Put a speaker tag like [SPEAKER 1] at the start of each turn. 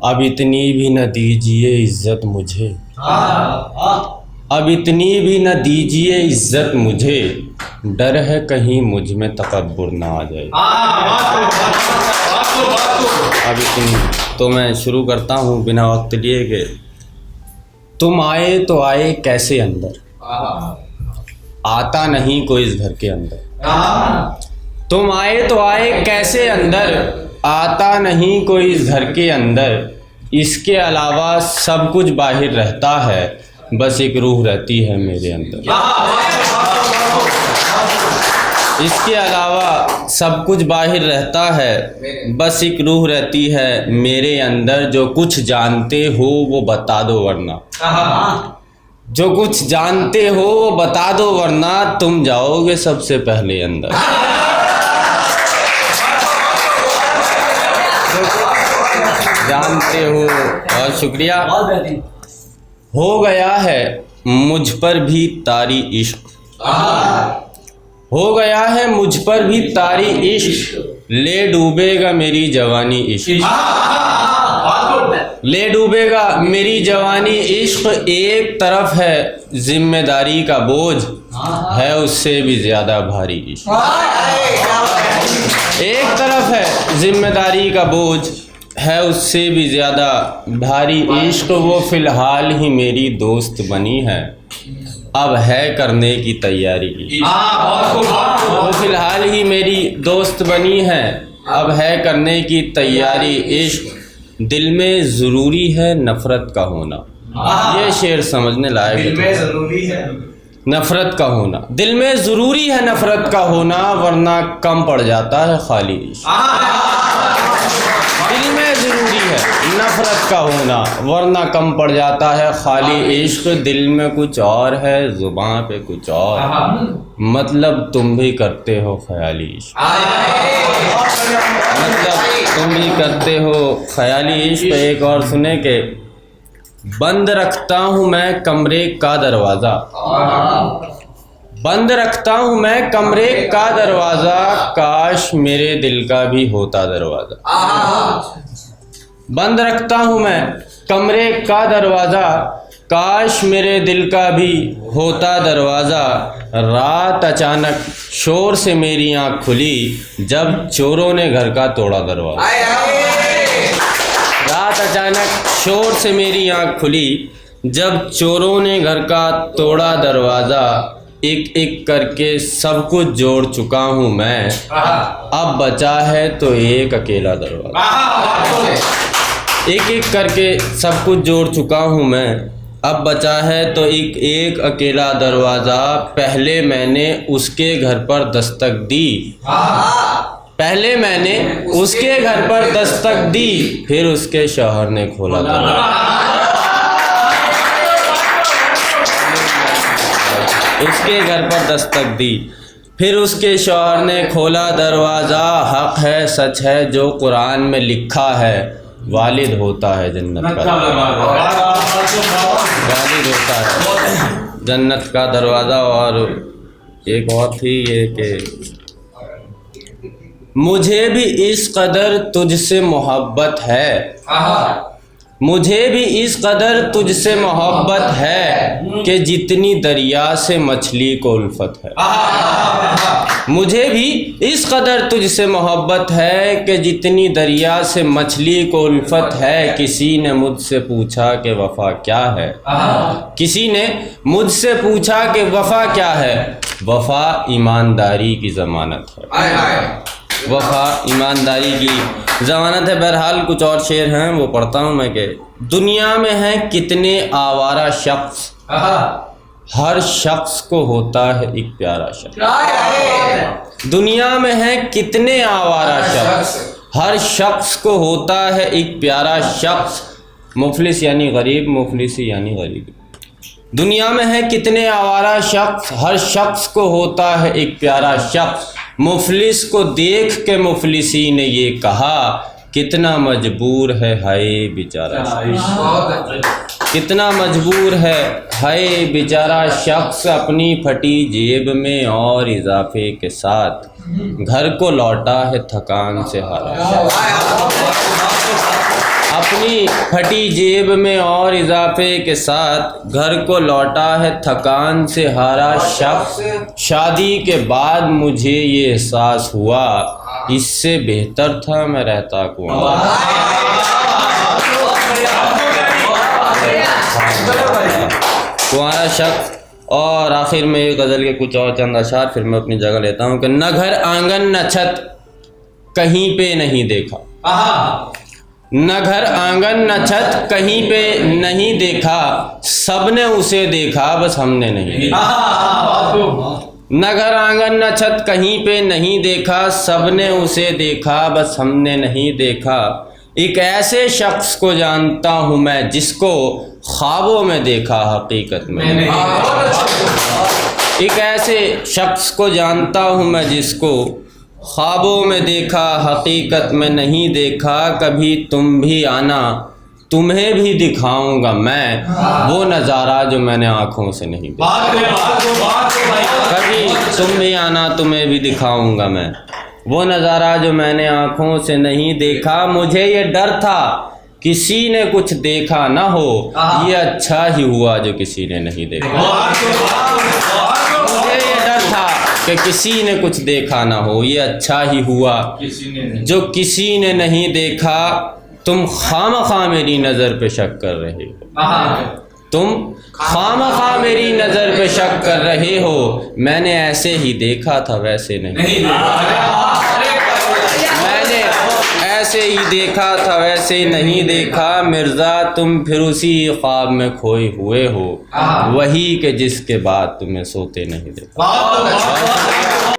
[SPEAKER 1] अब इतनी भी न दीजिए इज्जत मुझे, अब इतनी भी न दीजिए इज्जत मुझे, डर है कहीं मुझ में तकब्बुर ना आ जाए। अब इतनी तो मैं शुरू करता हूँ बिना वक्त लिए कि तुम आए तो आए कैसे अंदर, आता नहीं कोई इस घर के अंदर। तुम आए तो आए कैसे अंदर, आता नहीं कोई इस घर के अंदर। इसके अलावा सब कुछ बाहर रहता है, बस एक रूह रहती है मेरे अंदर। इसके अलावा सब कुछ बाहर रहता है, बस एक रूह रहती है मेरे अंदर। जो कुछ जानते हो वो बता दो वरना, जो कुछ जानते हो वो बता दो वरना तुम जाओगे सबसे पहले अंदर। जानते हो। और शुक्रिया। हो गया है मुझ पर भी तारी इश्क, हो गया है मुझ पर भी तारी इश्क। ले डूबेगा मेरी जवानी इश्क, ले डूबेगा मेरी जवानी इश्क। एक तरफ है जिम्मेदारी का बोझ, है उससे भी ज़्यादा भारी इश्क। एक तरफ है जिम्मेदारी का बोझ, है उससे भी ज़्यादा भारी इश्क। वो फ़िलहाल ही मेरी दोस्त बनी है, अब है करने की तैयारी। वो फ़िलहाल ही मेरी दोस्त बनी है, अब है करने की तैयारी। इश्क दिल में ज़रूरी है नफ़रत का होना, ये शेर समझने लायक है। दिल में ज़रूरी है नफ़रत का होना, दिल में ज़रूरी है नफ़रत का होना, वरना कम पड़ जाता है खाली इश्क। दिल में ज़रूरी है नफ़रत का होना, वरना कम पड़ जाता है खाली इश्क। दिल में कुछ और है ज़ुबान पे कुछ और, मतलब तुम भी करते हो ख़याली इश्क। मतलब तुम भी करते हो ख़याली इश्क। एक और सुने के बंद रखता हूँ मैं कमरे का दरवाज़ा, बंद रखता हूँ मैं कमरे का दरवाज़ा, काश मेरे दिल का भी होता दरवाज़ा। बंद रखता हूँ मैं कमरे का दरवाज़ा, काश मेरे दिल का भी होता दरवाज़ा। रात अचानक शोर से मेरी आँख खुली, जब चोरों ने घर का तोड़ा दरवाज़ा। रात अचानक शोर से मेरी आँख खुली, जब चोरों ने घर का तोड़ा दरवाज़ा। एक एक करके सब कुछ जोड़ चुका हूँ मैं, अब बचा है तो एक अकेला दरवाज़ा। एक एक करके सब कुछ जोड़ चुका हूँ मैं, अब बचा है तो एक एक अकेला दरवाज़ा। पहले मैंने उसके घर पर दस्तक दी, पहले मैंने उसके घर पर दस्तक दी, फिर उसके शौहर ने खोला दरवाज़ा। उसके घर पर दस्तक दी, फिर उसके शौहर ने खोला दरवाज़ा। हक़ है सच है जो कुरान में लिखा है, वालिद होता है जन्नत का, वालिद होता है जन्नत का दरवाज़ा। और एक और थी ये कि मुझे भी इस कदर तुझसे मोहब्बत है, मुझे भी इस कदर तुझसे मोहब्बत है, कि जितनी दरिया से मछली को उल्फत है। मुझे भी इस कदर तुझसे मोहब्बत है, कि जितनी दरिया से मछली को उल्फत है। किसी ने मुझसे पूछा कि वफ़ा क्या है, किसी ने मुझसे पूछा कि वफ़ा क्या है। वफ़ा ईमानदारी की ज़मानत है, वफ़ा ईमानदारी की ज़मानत है। बहरहाल कुछ और शेर हैं वो पढ़ता हूँ मैं कि दुनिया में हैं कितने आवारा शख्स, हर शख्स को होता है एक प्यारा शख्स। दुनिया में हैं कितने आवारा शख्स, हर शख्स को होता है एक प्यारा शख्स। मुफलिस यानी गरीब, मुफलिसी यानी गरीबी। दुनिया में है कितने आवारा शख्स, हर शख्स को होता है एक प्यारा शख्स। मुफलिस को देख के मुफलिसी ने ये कहा, कितना मजबूर है हाय बेचारा शख्स, कितना मजबूर है हाय बेचारा शख्स। अपनी फटी जेब में और इजाफे के साथ घर को लौटा है थकान से हारा शख्स। अपनी फटी जेब में और इजाफे के साथ घर को लौटा है थकान से हारा शख्स। शादी के बाद मुझे ये एहसास हुआ इससे बेहतर था मैं रहता कुआं। कुआरा शख्स। और आखिर में ये गज़ल के कुछ और चंद अशार फिर मैं अपनी जगह लेता हूँ कि न घर आंगन न छत कहीं पे नहीं देखा, न घर आंगन न छत कहीं पे नहीं देखा, सबने उसे देखा बस हमने नहीं देखा। न घर आंगन न छत कहीं पे नहीं देखा, सबने उसे देखा बस हमने नहीं देखा। एक ऐसे शख्स को जानता हूँ मैं जिसको ख्वाबों में देखा हकीकत में नहीं। एक ऐसे शख्स को जानता हूँ मैं जिसको ख्वाबों में देखा हकीकत में नहीं देखा। कभी तुम भी आना तुम्हें भी दिखाऊंगा मैं वो नज़ारा जो मैंने आँखों से नहीं देखा। कभी तुम भी आना तुम्हें भी दिखाऊंगा मैं वो नज़ारा जो मैंने आँखों से नहीं देखा। मुझे ये डर था किसी ने कुछ देखा ना हो, ये अच्छा ही हुआ जो किसी ने नहीं देखा। मुझे ये डर था कि किसी ने कुछ देखा ना हो, ये अच्छा ही हुआ जो किसी ने नहीं देखा। तुम खामखा मेरी नज़र पे शक कर रहे हो, तुम खामखा मेरी नज़र पे शक कर रहे हो। मैंने ऐसे ही देखा था वैसे नहीं, मैंने ऐसे ही देखा था वैसे नहीं देखा। मिर्ज़ा तुम फिर उसी ख्वाब में खोए हुए हो, वही के जिसके बाद तुम्हें सोते नहीं देखा।